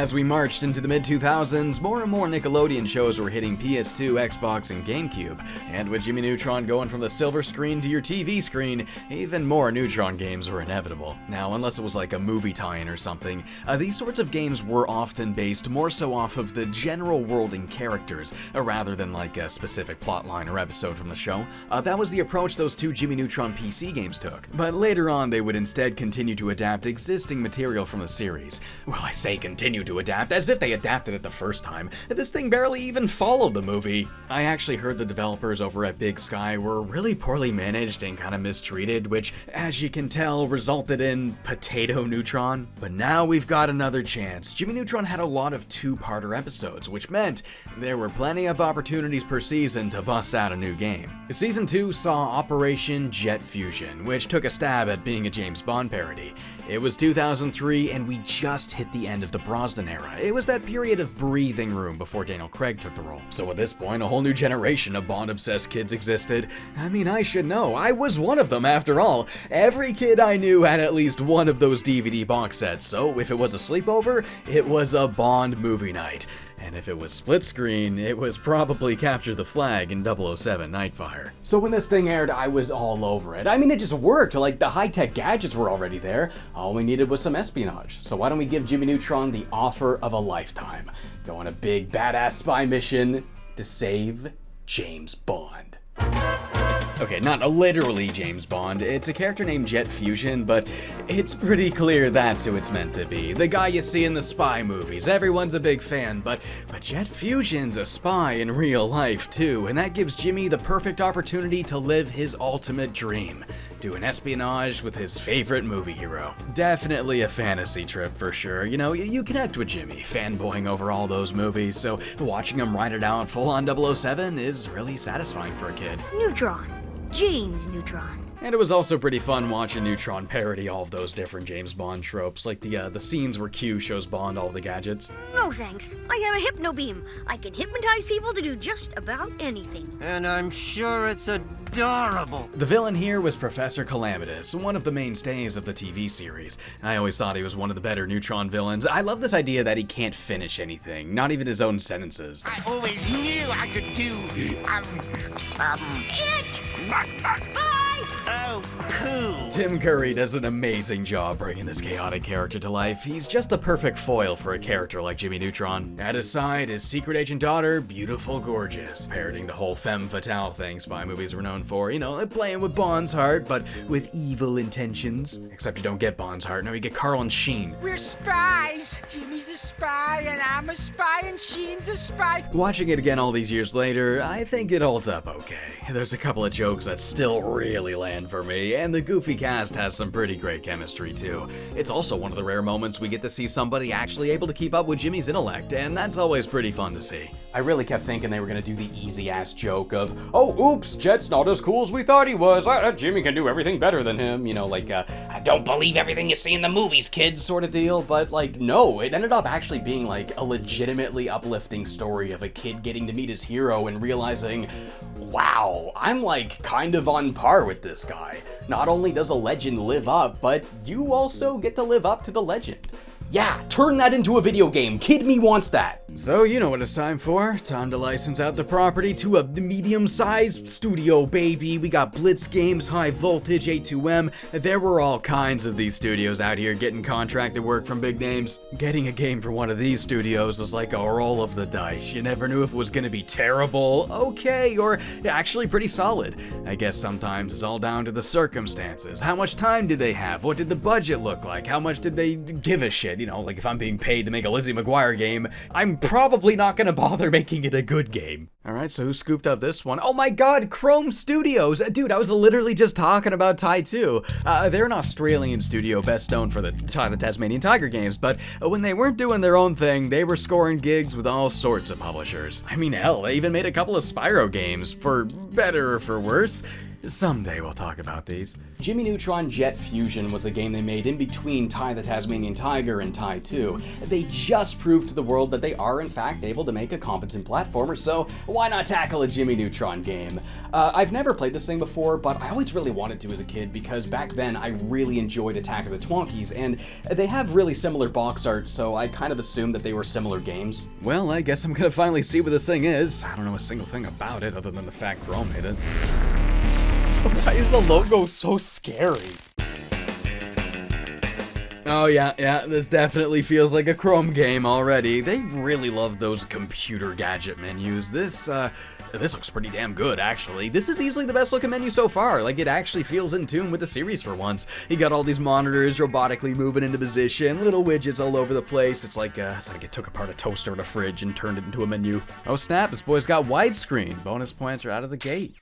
As we marched into the mid-2000s, more and more Nickelodeon shows were hitting PS2, Xbox, and GameCube. And with Jimmy Neutron going from the silver screen to your TV screen, even more Neutron games were inevitable. Now, unless it was like a movie tie-in or something, these sorts of games were often based more so off of the general world and characters, rather than like a specific plotline or episode from the show. That was the approach those two Jimmy Neutron PC games took. But later on, they would instead continue to adapt existing material from the series. Well, I say continue to adapt, as if they adapted it the first time. This thing barely even followed the movie. I actually heard the developers over at Big Sky were really poorly managed and kind of mistreated, which, as you can tell, resulted in Potato Neutron. But now we've got another chance. Jimmy Neutron had a lot of two-parter episodes, which meant there were plenty of opportunities per season to bust out a new game. Season 2 saw Operation Jet Fusion, which took a stab at being a James Bond parody. It was 2003, and we just hit the end of the Brosnan era. It was that period of breathing room before Daniel Craig took the role. So at this point, a whole new generation of Bond-obsessed kids existed. I mean, I should know. I was one of them, after all. Every kid I knew had at least one of those DVD box sets, so if it was a sleepover, it was a Bond movie night. And if it was split screen, it was probably Capture the Flag in 007 Nightfire. So when this thing aired, I was all over it. I mean, it just worked. Like, the high-tech gadgets were already there. All we needed was some espionage. So why don't we give Jimmy Neutron the offer of a lifetime? Go on a big, badass spy mission to save James Bond. Okay, not literally James Bond. It's a character named Jet Fusion, but it's pretty clear that's who it's meant to be. The guy you see in the spy movies. Everyone's a big fan, but Jet Fusion's a spy in real life, too, and that gives Jimmy the perfect opportunity to live his ultimate dream. Do an espionage with his favorite movie hero. Definitely a fantasy trip for sure. You know, you connect with Jimmy, fanboying over all those movies, so watching him ride it out full-on 007 is really satisfying for a kid. Neutron. James Neutron. And it was also pretty fun watching Neutron parody all of those different James Bond tropes, like the scenes where Q shows Bond all the gadgets. No thanks. I have a hypno beam. I can hypnotize people to do just about anything. And I'm sure it's adorable. The villain here was Professor Calamitous, one of the mainstays of the TV series. I always thought he was one of the better Neutron villains. I love this idea that he can't finish anything, not even his own sentences. I always knew I could do, It! Bye! oh, poo. Tim Curry does an amazing job bringing this chaotic character to life. He's just the perfect foil for a character like Jimmy Neutron. At his side, his secret agent daughter, Beautiful Gorgeous, parodying the whole femme fatale thing spy movies were known for. You know, playing with Bond's heart, but with evil intentions. Except you don't get Bond's heart, no, you get Carl and Sheen. We're spies. Jimmy's a spy, and I'm a spy, and Sheen's a spy. Watching it again all these years later, I think it holds up okay. There's a couple of jokes that still really land for me, and the goofy cast has some pretty great chemistry too. It's also one of the rare moments we get to see somebody actually able to keep up with Jimmy's intellect, and that's always pretty fun to see. I really kept thinking they were gonna do the easy-ass joke of, oh, oops, Jet's not as cool as we thought he was. Jimmy can do everything better than him. You know, like, I don't believe everything you see in the movies, kids, sort of deal. But, like, no, it ended up actually being, like, a legitimately uplifting story of a kid getting to meet his hero and realizing, wow, I'm, like, kind of on par with this guy. Not only does a legend live up, but you also get to live up to the legend. Yeah, turn that into a video game. Kid me wants that. So you know what it's time for. Time to license out the property to a medium-sized studio, baby. We got Blitz Games, High Voltage, A2M. There were all kinds of these studios out here getting contracted work from big names. Getting a game for one of these studios was like a roll of the dice. You never knew if it was gonna be terrible, okay, or actually pretty solid. I guess sometimes it's all down to the circumstances. How much time did they have? What did the budget look like? How much did they give a shit? You know, like if I'm being paid to make a Lizzie McGuire game, I'm probably not gonna bother making it a good game. Alright, so who scooped up this one? Oh my god, Chrome Studios! Dude, I was literally just talking about Tai 2. They're an Australian studio best known for the Tasmanian Tiger games, but when they weren't doing their own thing, they were scoring gigs with all sorts of publishers. I mean, hell, they even made a couple of Spyro games, for better or for worse. Someday we'll talk about these. Jimmy Neutron Jet Fusion was a game they made in between Tai the Tasmanian Tiger and Tai 2. They just proved to the world that they are in fact able to make a competent platformer, so why not tackle a Jimmy Neutron game? I've never played this thing before, but I always really wanted to as a kid because back then I really enjoyed Attack of the Twonkies, and they have really similar box art, so I kind of assumed that they were similar games. Well, I guess I'm gonna finally see what this thing is. I don't know a single thing about it other than the fact Chrome made it. Why is the logo so scary? Oh yeah, this definitely feels like a Chrome game already. They really love those computer gadget menus. This looks pretty damn good, actually. This is easily the best looking menu so far. Like, it actually feels in tune with the series for once. You got all these monitors robotically moving into position, little widgets all over the place. It's like it took apart a toaster and a fridge and turned it into a menu. Oh snap, this boy's got widescreen. Bonus points are out of the gate.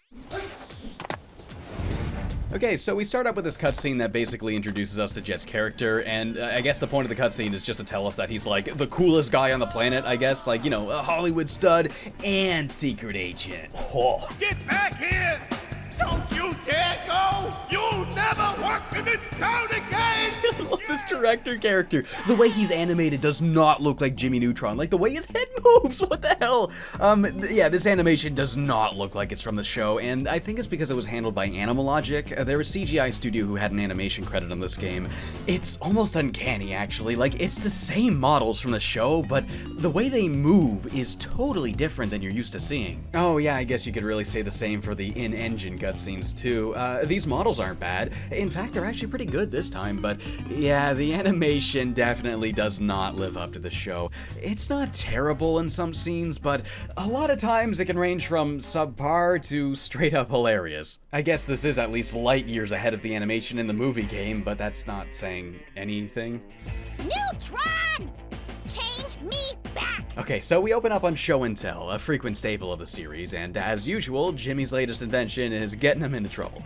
Okay, so we start up with this cutscene that basically introduces us to Jet's character, and I guess the point of the cutscene is just to tell us that he's like the coolest guy on the planet, I guess. Like, you know, a Hollywood stud and secret agent. Oh. Get back here! Don't you dare go! You'll never work in this town again! I love this director character. The way he's animated does not look like Jimmy Neutron. Like, the way his head moves, what the hell? Yeah, this animation does not look like it's from the show, and I think it's because it was handled by Animalogic. They're a CGI studio who had an animation credit on this game. It's almost uncanny, actually. Like, it's the same models from the show, but the way they move is totally different than you're used to seeing. Oh yeah, I guess you could really say the same for the in-engine cutscenes too. These models aren't bad. In fact, they're actually pretty good this time, but yeah, the animation definitely does not live up to the show. It's not terrible in some scenes, but a lot of times it can range from subpar to straight up hilarious. I guess this is at least light years ahead of the animation in the movie game, but that's not saying anything. Neutron! Change me back! Okay, so we open up on Show and Tell, a frequent staple of the series, and as usual, Jimmy's latest invention is getting him into trouble.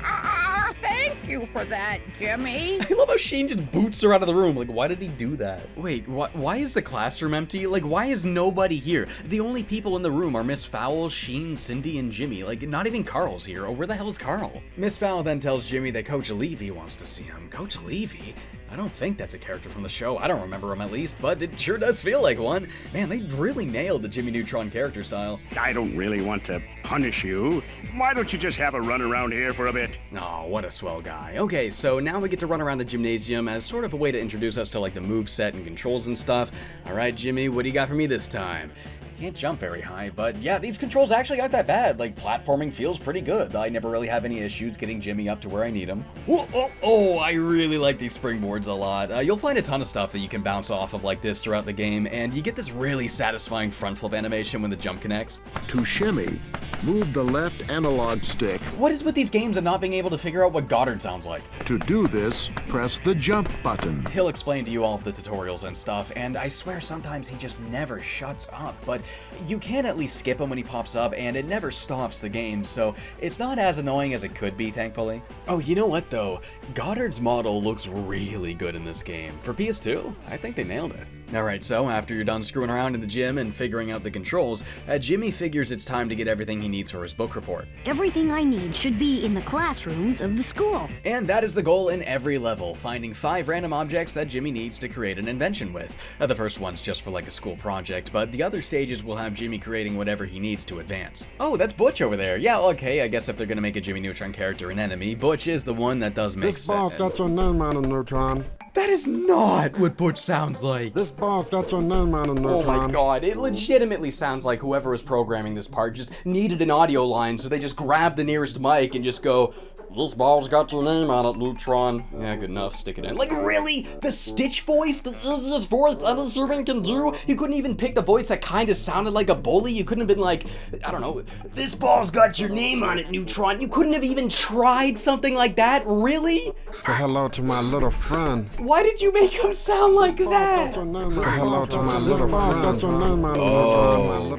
Thank you for that, Jimmy. I love how Sheen just boots her out of the room. Like, why did he do that? Wait, why is the classroom empty? Like, why is nobody here? The only people in the room are Miss Fowl, Sheen, Cindy, and Jimmy. Like, not even Carl's here. Oh, where the hell is Carl? Miss Fowl then tells Jimmy that Coach Levy wants to see him. Coach Levy? I don't think that's a character from the show. I don't remember him at least, but it sure does feel like one. Man, they really nailed the Jimmy Neutron character style. I don't really want to punish you. Why don't you just have a run around here for a bit? Oh, what a swell guy. Okay, so now we get to run around the gymnasium as sort of a way to introduce us to like the moveset and controls and stuff. All right, Jimmy, what do you got for me this time? Can't jump very high, but yeah, these controls actually aren't that bad. Like, platforming feels pretty good. I never really have any issues getting Jimmy up to where I need him. Oh, I really like these springboards a lot. You'll find a ton of stuff that you can bounce off of like this throughout the game, and you get this really satisfying front flip animation when the jump connects. To shimmy, move the left analog stick. What is with these games and not being able to figure out what Goddard sounds like? To do this, press the jump button. He'll explain to you all of the tutorials and stuff, and I swear sometimes he just never shuts up, but you can at least skip him when he pops up, and it never stops the game, so it's not as annoying as it could be, thankfully. Oh, you know what though? Goddard's model looks really good in this game. For PS2, I think they nailed it. Alright, so after you're done screwing around in the gym and figuring out the controls, Jimmy figures it's time to get everything he needs for his book report. Everything I need should be in the classrooms of the school. And that is the goal in every level, finding 5 random objects that Jimmy needs to create an invention with. The first one's just for like a school project, but the other stages will have Jimmy creating whatever he needs to advance. Oh, that's Butch over there. Yeah, okay, I guess if they're gonna make a Jimmy Neutron character an enemy, Butch is the one that does make sense. This ball's got your name on it, Neutron. That is not what Butch sounds like. This ball's got your name on it, Neutron. Oh my god, it legitimately sounds like whoever was programming this part just needed an audio line, so they just grabbed the nearest mic and just go, "This ball's got your name on it, Neutron." Yeah, good enough, stick it in. Like, really? The Stitch voice? The easiest voice any human can do? You couldn't even pick the voice that kind of sounded like a bully? You couldn't have been like, I don't know, "This ball's got your name on it, Neutron." You couldn't have even tried something like that? Really? Say hello to my little friend. Why did you make him sound like that? Say hello to my little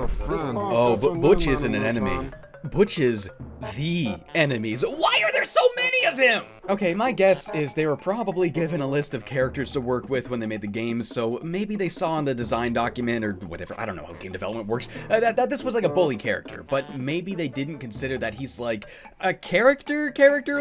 friend. Oh, Butch isn't an enemy. Butch is the enemies. Why are there so many of them? Okay, my guess is they were probably given a list of characters to work with when they made the games, so maybe they saw in the design document or whatever, I don't know how game development works, that this was like a bully character, but maybe they didn't consider that he's like a character,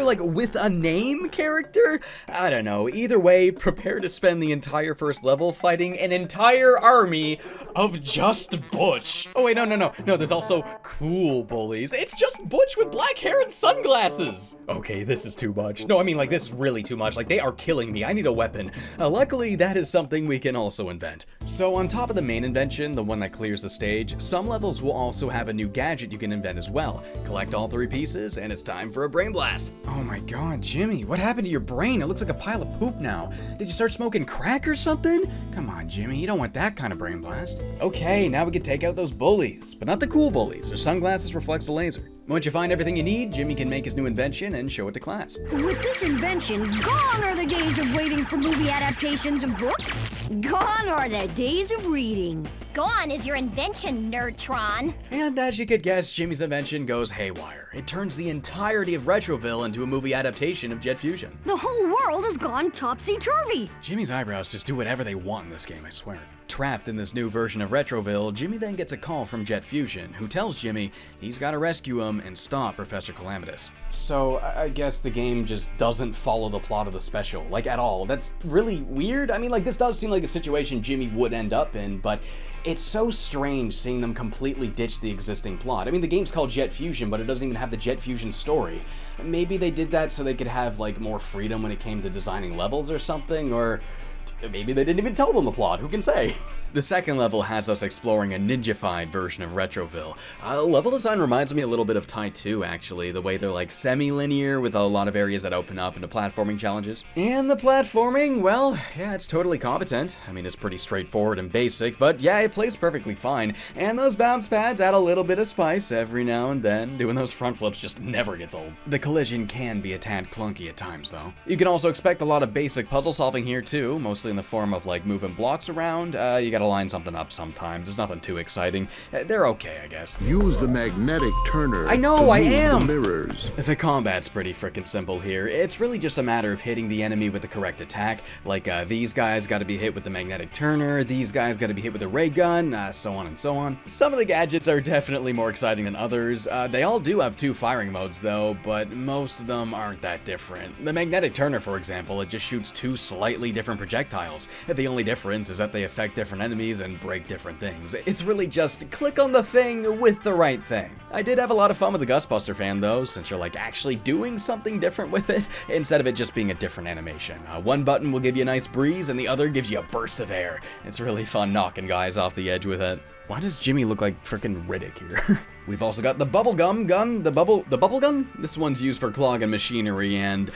like with a name character? I don't know. Either way, prepare to spend the entire first level fighting an entire army of just Butch. Oh wait, no, there's also cool bullies. It's just Butch with black hair and sunglasses. Okay, this is too much. No, I mean, like, this is really too much. Like, they are killing me. I need a weapon. Luckily, that is something we can also invent. So on top of the main invention, the one that clears the stage, some levels will also have a new gadget you can invent as well. Collect all 3 pieces, and it's time for a brain blast. Oh my god, Jimmy, what happened to your brain? It looks like a pile of poop now. Did you start smoking crack or something? Come on, Jimmy, you don't want that kind of brain blast. Okay, now we can take out those bullies, but not the cool bullies. Their sunglasses reflects the laser. Once you find everything you need, Jimmy can make his new invention and show it to class. With this invention, gone are the days of waiting for movie adaptations of books. Gone are the days of reading. Gone is your invention, Neutron. And as you could guess, Jimmy's invention goes haywire. It turns the entirety of Retroville into a movie adaptation of Jet Fusion. The whole world has gone topsy-turvy. Jimmy's eyebrows just do whatever they want in this game, I swear. Trapped in this new version of Retroville, Jimmy then gets a call from Jet Fusion, who tells Jimmy he's got to rescue him and stop Professor Calamitous. So, I guess the game just doesn't follow the plot of the special, like at all. That's really weird. I mean, like, this does seem like a situation Jimmy would end up in, but it's so strange seeing them completely ditch the existing plot. I mean, the game's called Jet Fusion, but it doesn't even have the Jet Fusion story. Maybe they did that so they could have, like, more freedom when it came to designing levels or something, or maybe they didn't even tell them the plot, who can say? The second level has us exploring a ninja-fied version of Retroville. Level design reminds me a little bit of Tai 2, actually, the way they're like semi-linear with a lot of areas that open up into platforming challenges. And the platforming, well, yeah, it's totally competent. I mean, it's pretty straightforward and basic, but yeah, it plays perfectly fine. And those bounce pads add a little bit of spice every now and then. Doing those front flips just never gets old. The collision can be a tad clunky at times, though. You can also expect a lot of basic puzzle solving here, too, mostly in the form of like moving blocks around. You gotta line something up sometimes. It's nothing too exciting. They're okay, I guess. Use the magnetic turner. I know, I am! The mirrors. The combat's pretty freaking simple here. It's really just a matter of hitting the enemy with the correct attack. Like, these guys gotta be hit with the magnetic turner, these guys gotta be hit with the ray gun, so on and so on. Some of the gadgets are definitely more exciting than others. They all do have 2 firing modes, though, but most of them aren't that different. The magnetic turner, for example, it just shoots 2 slightly different projectiles. The only difference is that they affect different enemies and break different things. It's really just click on the thing with the right thing. I did have a lot of fun with the Gustbuster fan though, since you're like actually doing something different with it, instead of it just being a different animation. One button will give you a nice breeze and the other gives you a burst of air. It's really fun knocking guys off the edge with it. Why does Jimmy look like frickin' Riddick here? We've also got the bubblegum gun, the bubble gun? This one's used for clogging machinery and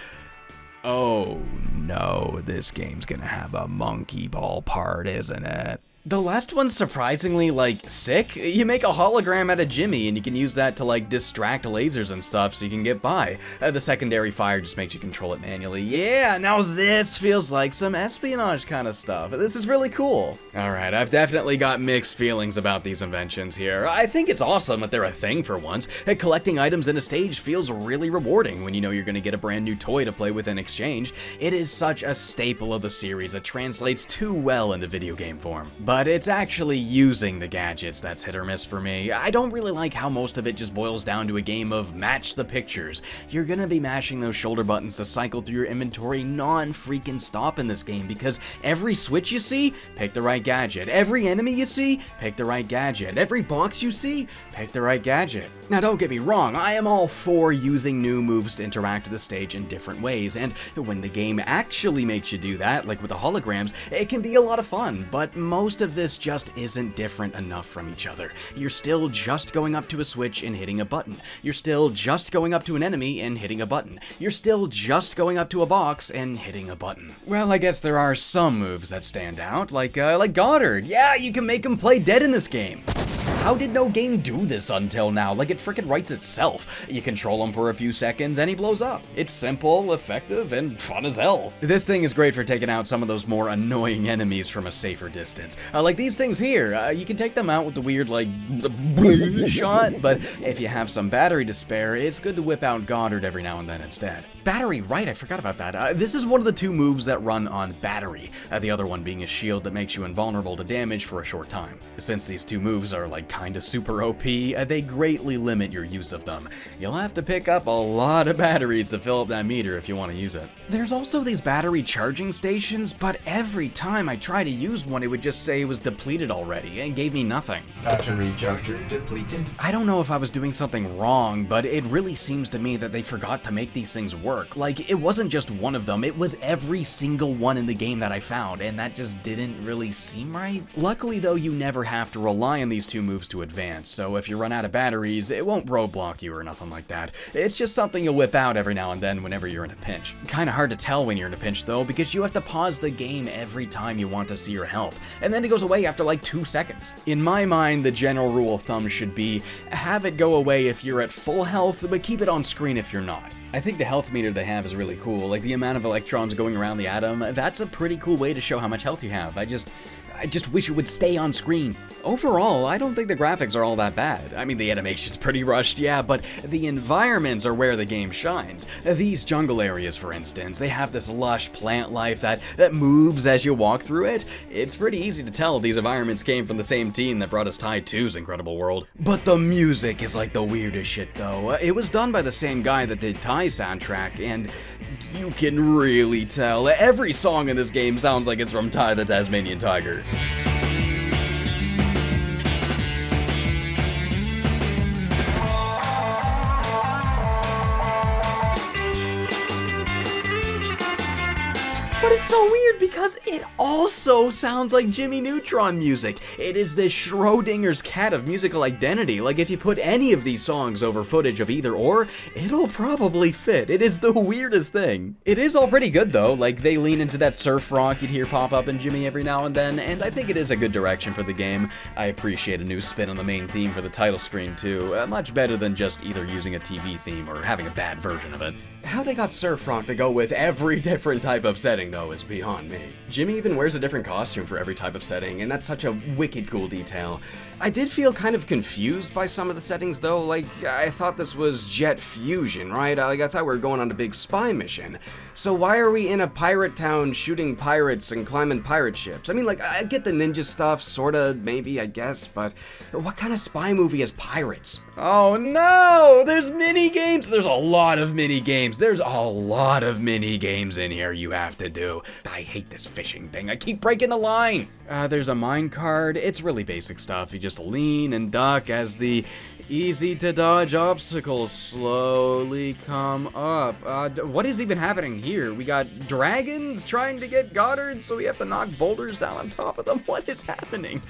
oh no, this game's gonna have a monkey ball part, isn't it? The last one's surprisingly, like, sick. You make a hologram out of Jimmy, and you can use that to, like, distract lasers and stuff so you can get by. The secondary fire just makes you control it manually. Yeah, now this feels like some espionage kind of stuff. This is really cool. Alright, I've definitely got mixed feelings about these inventions here. I think it's awesome that they're a thing for once. Collecting items in a stage feels really rewarding when you know you're gonna get a brand new toy to play with in exchange. It is such a staple of the series that translates too well into video game form. But it's actually using the gadgets that's hit or miss for me. I don't really like how most of it just boils down to a game of match the pictures. You're gonna be mashing those shoulder buttons to cycle through your inventory non-freaking stop in this game, because every switch you see, pick the right gadget. Every enemy you see, pick the right gadget. Every box you see, pick the right gadget. Now don't get me wrong, I am all for using new moves to interact with the stage in different ways, and when the game actually makes you do that, like with the holograms, it can be a lot of fun, but most of this just isn't different enough from each other. You're still just going up to a switch and hitting a button. You're still just going up to an enemy and hitting a button. You're still just going up to a box and hitting a button. Well, I guess there are some moves that stand out, like Goddard. Yeah, you can make him play dead in this game. How did no game do this until now? Like, it freaking writes itself. You control him for a few seconds and he blows up. It's simple, effective, and fun as hell. This thing is great for taking out some of those more annoying enemies from a safer distance. Like these things here, you can take them out with the weird, like, shot, but if you have some battery to spare, it's good to whip out Goddard every now and then instead. Battery, right, I forgot about that. This is one of the two moves that run on battery, the other one being a shield that makes you invulnerable to damage for a short time. Since these two moves are like kinda super OP, they greatly limit your use of them. You'll have to pick up a lot of batteries to fill up that meter if you want to use it. There's also these battery charging stations, but every time I try to use one, it would just say it was depleted already and gave me nothing. Battery charger depleted? I don't know if I was doing something wrong, but it really seems to me that they forgot to make these things work. Like, it wasn't just one of them, it was every single one in the game that I found, and that just didn't really seem right. Luckily though, you never have to rely on these two moves to advance, so if you run out of batteries, it won't roadblock you or nothing like that. It's just something you'll whip out every now and then whenever you're in a pinch. Kinda hard to tell when you're in a pinch though, because you have to pause the game every time you want to see your health, and then it goes away after like 2 seconds. In my mind, the general rule of thumb should be, have it go away if you're at full health, but keep it on screen if you're not. I think the health meter they have is really cool, like the amount of electrons going around the atom, that's a pretty cool way to show how much health you have. I just wish it would stay on screen. Overall, I don't think the graphics are all that bad. I mean, the animation's pretty rushed, yeah, but the environments are where the game shines. These jungle areas, for instance, they have this lush plant life that moves as you walk through it. It's pretty easy to tell these environments came from the same team that brought us Tide 2's Incredible World. But the music is like the weirdest shit, though. It was done by the same guy that did Ty's soundtrack, and you can really tell. Every song in this game sounds like it's from Ty the Tasmanian Tiger. But it's so weird because it also sounds like Jimmy Neutron music. It is this Schrodinger's cat of musical identity. Like, if you put any of these songs over footage of either or, it'll probably fit. It is the weirdest thing. It is all pretty good though. Like, they lean into that surf rock you'd hear pop up in Jimmy every now and then, and I think it is a good direction for the game. I appreciate a new spin on the main theme for the title screen too. Much better than just either using a TV theme or having a bad version of it. How they got surf rock to go with every different type of setting though is beyond me. Jimmy even wears a different costume for every type of setting, and that's such a wicked cool detail. I did feel kind of confused by some of the settings though. Like, I thought this was jet fusion, right? I thought we were going on a big spy mission. So why are we in a pirate town shooting pirates and climbing pirate ships? I mean, like, I get the ninja stuff, sorta, maybe, I guess, but what kind of spy movie has pirates? Oh no! There's mini games! There's a lot of mini games. There's a lot of mini games in here you have to do. I hate this fishing thing. I keep breaking the line. There's a mine card. It's really basic stuff. You just lean and duck as the easy to dodge obstacles slowly come up. What is even happening here? We got dragons trying to get Goddard, so we have to knock boulders down on top of them. What is happening?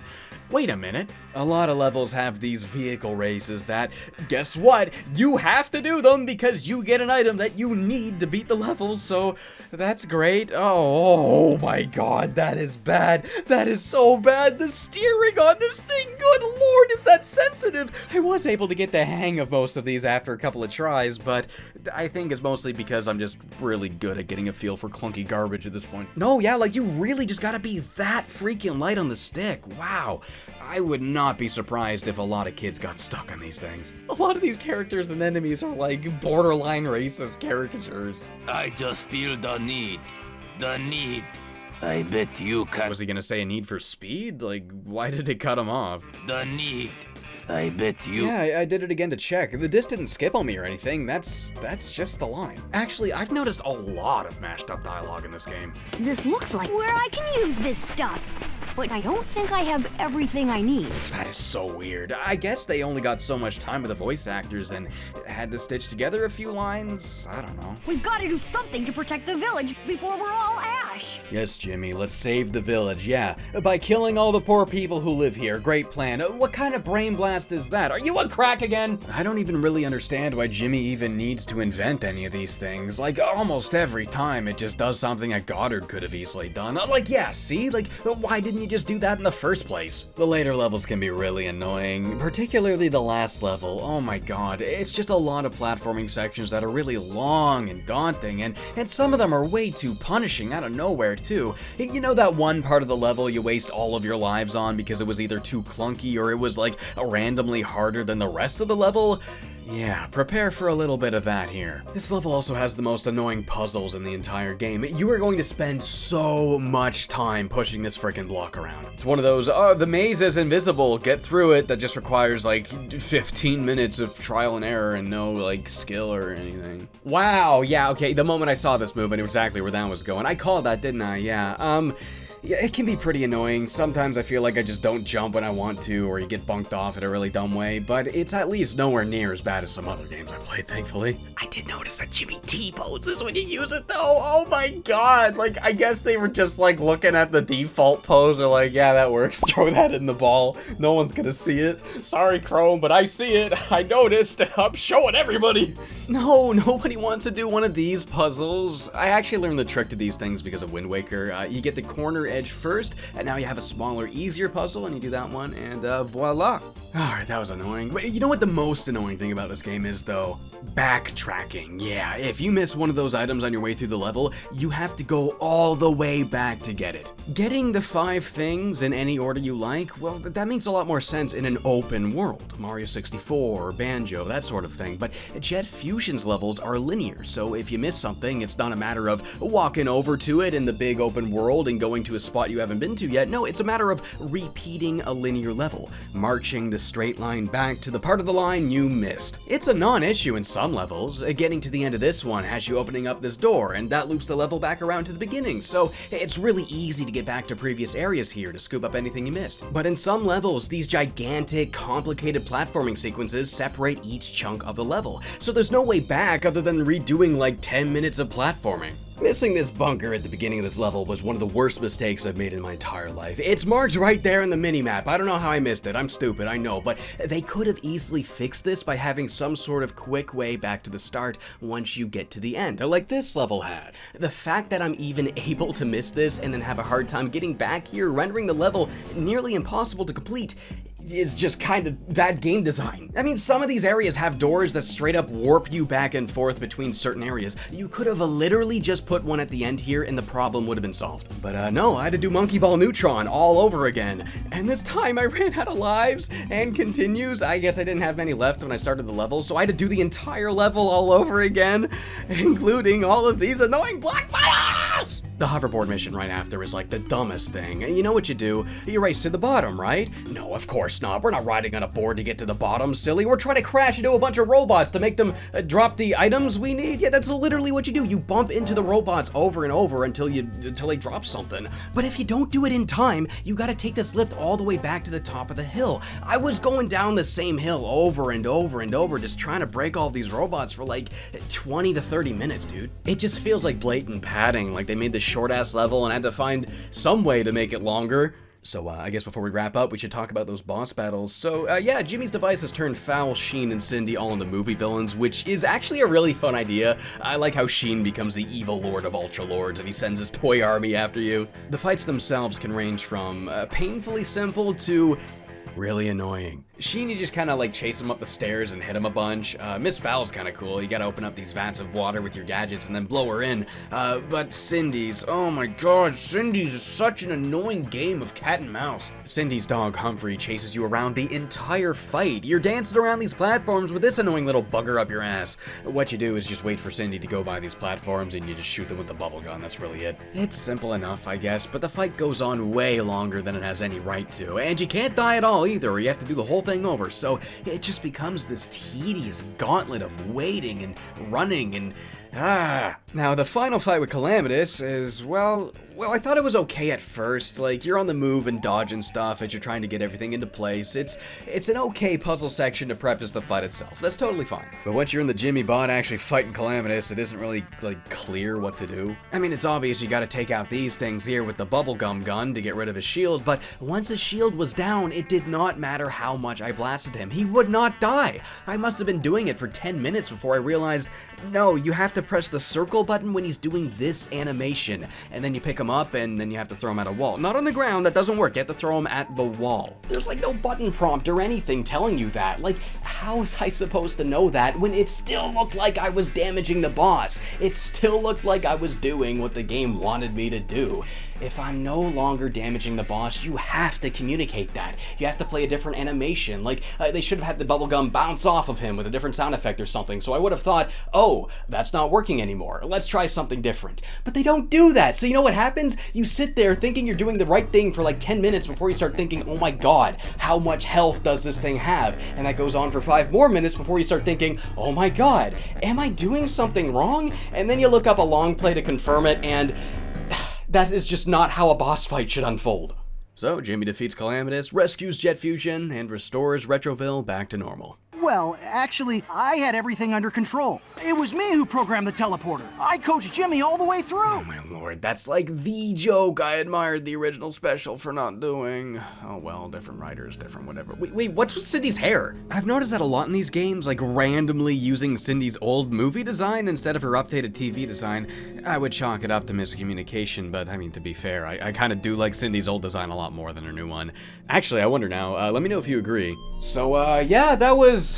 Wait a minute. A lot of levels have these vehicle races that, guess what? You have to do them because you get an item that you need to beat the levels, so that's great. Oh my god, that is bad. That is so bad. The steering on this thing, good lord, is that sensitive? I was able to get the hang of most of these after a couple of tries, but I think it's mostly because I'm just really good at getting a feel for clunky garbage at this point. No, yeah, like you really just gotta be that freaking light on the stick. Wow. I would not be surprised if a lot of kids got stuck on these things. A lot of these characters and enemies are like borderline racist caricatures. I just feel the need. The need. I bet you can. Was he gonna say a need for speed? Like, why did it cut him off? The need. I bet you. Yeah, I did it again to check. The disc didn't skip on me or anything. That's just the line. Actually, I've noticed a lot of mashed up dialogue in this game. This looks like where I can use this stuff, but I don't think I have everything I need. That is so weird. I guess they only got so much time with the voice actors and had to stitch together a few lines. I don't know. We've got to do something to protect the village before we're all asked. gosh! Yes, Jimmy, let's save the village, yeah. By killing all the poor people who live here, great plan. What kind of brain blast is that? Are you on crack again? I don't even really understand why Jimmy even needs to invent any of these things. Like, almost every time it just does something that Goddard could have easily done. Like, yeah, see? Like, why didn't you just do that in the first place? The later levels can be really annoying, particularly the last level. Oh my god, it's just a lot of platforming sections that are really long and daunting, and some of them are way too punishing out of nowhere, too. You know that one part of the level you waste all of your lives on because it was either too clunky or it was, like, randomly harder than the rest of the level? Yeah, prepare for a little bit of that here. This level also has the most annoying puzzles in the entire game. You are going to spend so much time pushing this frickin' block around. It's one of those, oh, the maze is invisible, get through it, that just requires like 15 minutes of trial and error and no like skill or anything. Wow, yeah, okay, the moment I saw this move, I knew exactly where that was going. I called that, didn't I? Yeah, yeah, it can be pretty annoying. Sometimes I feel like I just don't jump when I want to, or you get bunked off in a really dumb way, but it's at least nowhere near as bad as some other games I played, thankfully. I did notice that Jimmy T-poses when you use it, though. Oh my god. Like, I guess they were just, like, looking at the default pose. They're like, yeah, that works. Throw that in the ball. No one's gonna see it. Sorry, Chrome, but I see it. I noticed, and I'm showing everybody. No, nobody wants to do one of these puzzles. I actually learned the trick to these things because of Wind Waker. You get the corner edge first, and now you have a smaller, easier puzzle, and you do that one, and voila. Alright, that was annoying. But you know what the most annoying thing about this game is, though? Backtracking. Yeah, if you miss one of those items on your way through the level, you have to go all the way back to get it. Getting the 5 things in any order you like, well, that makes a lot more sense in an open world. Mario 64 or Banjo, that sort of thing. But Jet Fusion's levels are linear, so if you miss something, it's not a matter of walking over to it in the big open world and going to a spot you haven't been to yet. No, it's a matter of repeating a linear level, marching the straight line back to the part of the line you missed. It's a non-issue in some levels. Getting to the end of this one has you opening up this door, and that loops the level back around to the beginning, so it's really easy to get back to previous areas here to scoop up anything you missed. But in some levels, these gigantic, complicated platforming sequences separate each chunk of the level, so there's no way back other than redoing like 10 minutes of platforming. Missing this bunker at the beginning of this level was one of the worst mistakes I've made in my entire life. It's marked right there in the minimap. I don't know how I missed it. I'm stupid, I know, but they could have easily fixed this by having some sort of quick way back to the start once you get to the end, like this level had. The fact that I'm even able to miss this and then have a hard time getting back here, rendering the level nearly impossible to complete, is just kind of bad game design. I mean, some of these areas have doors that straight up warp you back and forth between certain areas. You could have literally just put one at the end here and the problem would have been solved. But no, I had to do Monkey Ball Neutron all over again. And this time I ran out of lives and continues. I guess I didn't have many left when I started the level, so I had to do the entire level all over again, including all of these annoying black files! The hoverboard mission right after is like the dumbest thing. You know what you do? You race to the bottom, right? No, of course not. We're not riding on a board to get to the bottom, silly. We're trying to crash into a bunch of robots to make them drop the items we need. Yeah, that's literally what you do. You bump into the robots over and over until they drop something. But if you don't do it in time, you gotta take this lift all the way back to the top of the hill. I was going down the same hill over and over and over, just trying to break all these robots for like 20 to 30 minutes, dude. It just feels like blatant padding, like they made this short-ass level and had to find some way to make it longer. So I guess before we wrap up, we should talk about those boss battles. So yeah, Jimmy's device has turned Fowl, Sheen, and Cindy all into movie villains, which is actually a really fun idea. I like how Sheen becomes the evil lord of Ultra Lords and he sends his toy army after you. The fights themselves can range from painfully simple to really annoying. Sheen, you just kind of like chase him up the stairs and hit him a bunch. Miss Foul's kind of cool. You gotta open up these vats of water with your gadgets and then blow her in. But Cindy's, oh my god, Cindy's is such an annoying game of cat and mouse. Cindy's dog, Humphrey, chases you around the entire fight. You're dancing around these platforms with this annoying little bugger up your ass. What you do is just wait for Cindy to go by these platforms and you just shoot them with the bubble gun. That's really it. It's simple enough, I guess, but the fight goes on way longer than it has any right to. And you can't die at all either, or you have to do the whole thing over, so it just becomes this tedious gauntlet of waiting and running and Now, the final fight with Calamitous is, well, I thought it was okay at first. Like, you're on the move and dodging stuff as you're trying to get everything into place. It's an okay puzzle section to preface the fight itself. That's totally fine. But once you're in the Jimmy bot actually fighting Calamitous, it isn't really, like, clear what to do. I mean, it's obvious you gotta take out these things here with the bubblegum gun to get rid of his shield, but once his shield was down, it did not matter how much I blasted him. He would not die. I must have been doing it for 10 minutes before I realized, no, you have to press the circle button when he's doing this animation, and then you pick him up, and then you have to throw him at a wall. Not on the ground, that doesn't work. You have to throw him at the wall. There's like no button prompt or anything telling you that. Like, how was I supposed to know that when it still looked like I was damaging the boss? It still looked like I was doing what the game wanted me to do. If I'm no longer damaging the boss, you have to communicate that. You have to play a different animation. Like, they should have had the bubblegum bounce off of him with a different sound effect or something, so I would have thought, oh, that's not working anymore. Let's try something different. But they don't do that, so you know what happens? You sit there thinking you're doing the right thing for like 10 minutes before you start thinking, oh my god, how much health does this thing have? And that goes on for 5 more minutes before you start thinking, oh my god, am I doing something wrong? And then you look up a long play to confirm it, and that is just not how a boss fight should unfold. So, Jimmy defeats Calamitous, rescues Jet Fusion, and restores Retroville back to normal. Well, actually, I had everything under control. It was me who programmed the teleporter. I coached Jimmy all the way through. Oh my lord, that's like the joke I admired the original special for not doing. Oh well, different writers, different whatever. Wait, what's with Cindy's hair? I've noticed that a lot in these games, like randomly using Cindy's old movie design instead of her updated TV design. I would chalk it up to miscommunication, but I mean, to be fair, I kind of do like Cindy's old design a lot more than her new one. Actually, I wonder now, let me know if you agree. So, yeah, that was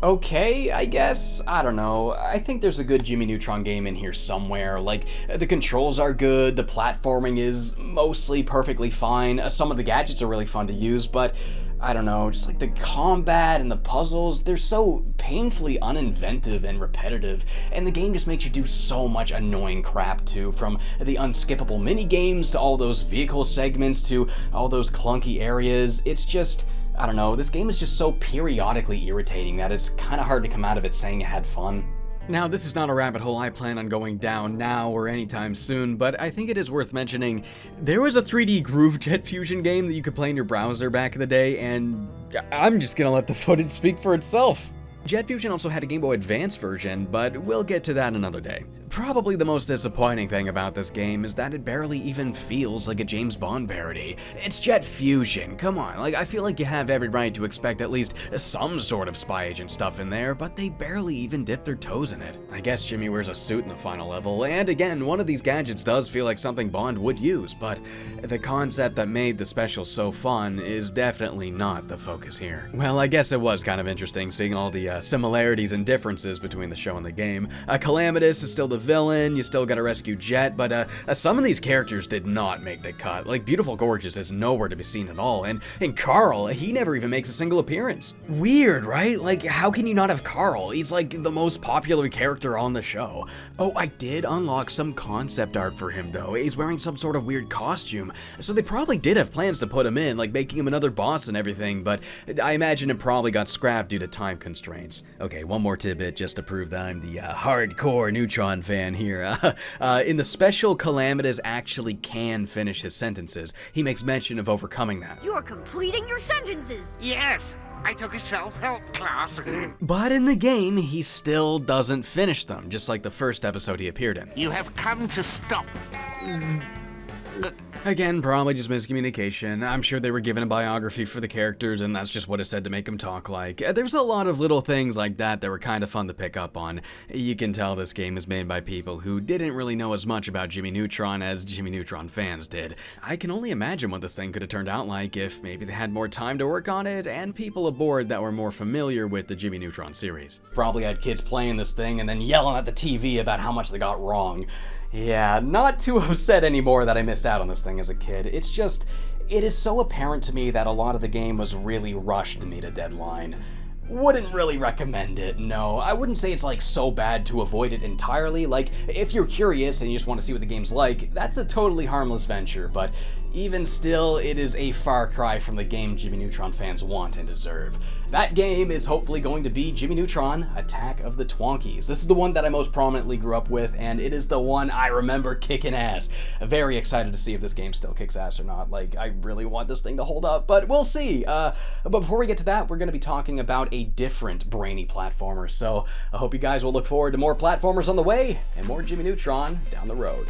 okay, I guess. I don't know. I think there's a good Jimmy Neutron game in here somewhere. Like, the controls are good, the platforming is mostly perfectly fine, some of the gadgets are really fun to use, but I don't know, just like the combat and the puzzles, they're so painfully uninventive and repetitive, and the game just makes you do so much annoying crap too, from the unskippable mini games to all those vehicle segments to all those clunky areas. It's just, I don't know, this game is just so periodically irritating that it's kind of hard to come out of it saying you had fun. Now, this is not a rabbit hole I plan on going down now or anytime soon, but I think it is worth mentioning, there was a 3D Groove Jet Fusion game that you could play in your browser back in the day, and I'm just gonna let the footage speak for itself. Jet Fusion also had a Game Boy Advance version, but we'll get to that another day. Probably the most disappointing thing about this game is that it barely even feels like a James Bond parody. It's Jet Fusion, come on, like I feel like you have every right to expect at least some sort of spy agent stuff in there, but they barely even dip their toes in it. I guess Jimmy wears a suit in the final level, and again, one of these gadgets does feel like something Bond would use, but the concept that made the special so fun is definitely not the focus here. Well, I guess it was kind of interesting seeing all the similarities and differences between the show and the game. Calamitous is still the villain, you still gotta rescue Jet, but some of these characters did not make the cut. Like, Beautiful Gorgeous is nowhere to be seen at all, and Carl, he never even makes a single appearance. Weird, right? Like, how can you not have Carl? He's like the most popular character on the show. Oh, I did unlock some concept art for him though. He's wearing some sort of weird costume, so they probably did have plans to put him in, like making him another boss and everything, but I imagine it probably got scrapped due to time constraints. Okay, one more tidbit just to prove that I'm the hardcore Neutron fan here. In the special, Calamitous actually can finish his sentences. He makes mention of overcoming that. You're completing your sentences. Yes, I took a self-help class. But in the game, he still doesn't finish them, just like the first episode he appeared in. You have come to stop. Again, probably just miscommunication. I'm sure they were given a biography for the characters, and that's just what it said to make them talk like. There's a lot of little things like that were kind of fun to pick up on. You can tell this game is made by people who didn't really know as much about Jimmy Neutron as Jimmy Neutron fans did. I can only imagine what this thing could have turned out like if maybe they had more time to work on it, and people aboard that were more familiar with the Jimmy Neutron series. Probably had kids playing this thing and then yelling at the TV about how much they got wrong. Yeah, not too upset anymore that I missed out on this thing as a kid. It's just, it is so apparent to me that a lot of the game was really rushed to meet a deadline. Wouldn't really recommend it, no. I wouldn't say it's like so bad to avoid it entirely. Like, if you're curious and you just want to see what the game's like, that's a totally harmless venture, but even still, it is a far cry from the game Jimmy Neutron fans want and deserve. That game is hopefully going to be Jimmy Neutron Attack of the Twonkies. This is the one that I most prominently grew up with, and it is the one I remember kicking ass. Very excited to see if this game still kicks ass or not. Like, I really want this thing to hold up, but we'll see. But before we get to that, we're going to be talking about a different brainy platformer, so I hope you guys will look forward to more platformers on the way, and more Jimmy Neutron down the road.